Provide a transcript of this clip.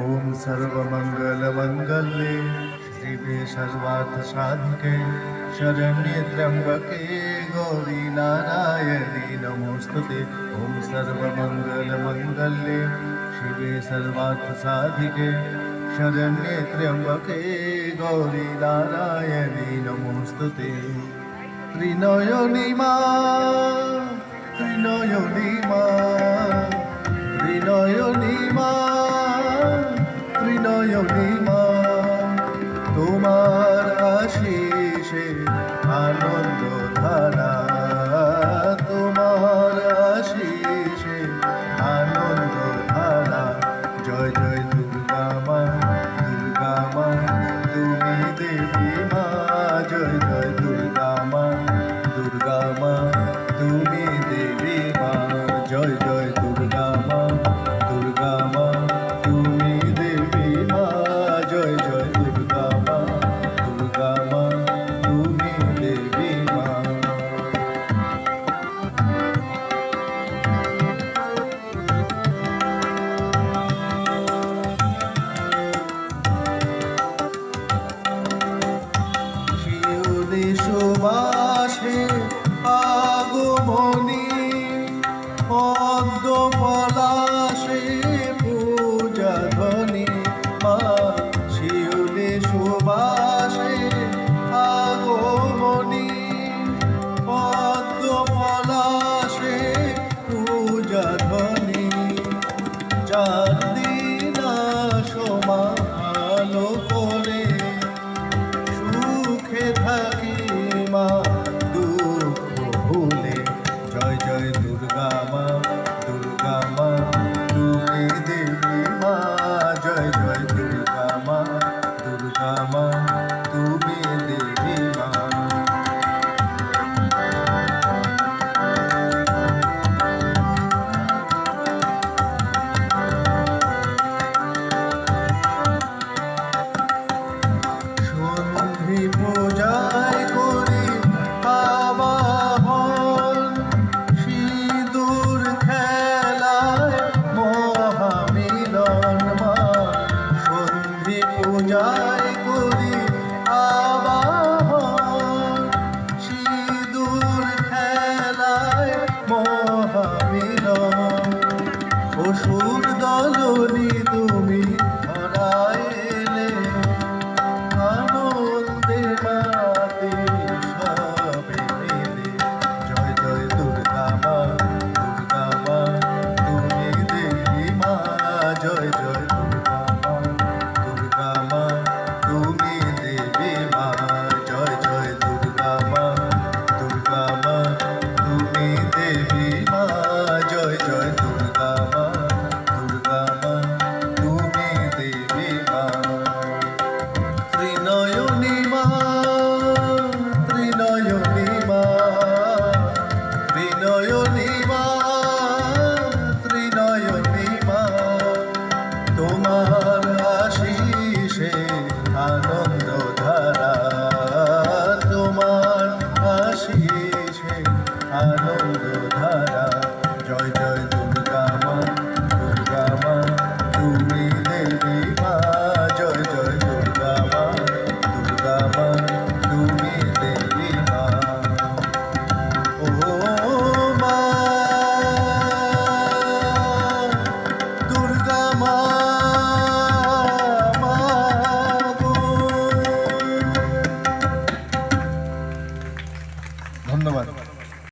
ओम सर्वमंगलमंगल्ये शिवे सर्वार्थसाधिके शरण्ये त्र्यंबके गौरी नारायणी नमोस्तुते। ओम सर्वमंगलमंगल्ये शिवे सर्वार्थसाधिके शरण्ये त्र्यंबके गौरी नारायणी नमोस्तुते। त्रिनयनी मा त्रिनयनी मा त्रिनयनी मा त्रिनयनी मा তোমার আশিসে আনন্দ ধারা তোমার আশিসে আনন্দ ধারা জয় জয় দুর্গা মা তুমি দেবী মা জয় জয় দুর্গা মা তুমি দেবী মা জয় জয় দুর্গা মা তুমি দেবী মা জয় জয় দুর্গা মা তুমি দেবী মা। শিউলি সুবাসে আগমনী পদ্ম পলাশে পূজা ধ্বনি মা শিউলি সুবাসে আগমনী পদ্ম পলাশে পূজা ধ্বনি চার দিন সমা আলো করে সুখে থাকি মা দুঃখ ভুলে জয় জয় দুর্গা মা তুমি দেবী মা জয় জয় দুর্গা মা তুমি দেবী মা। সন্ধি পূজায় করি আবাহন সিঁদুর খেলায় মহামিলন মা সন্ধি পূজায় করি আবাহন সিঁদুর খেলায় মহামিলন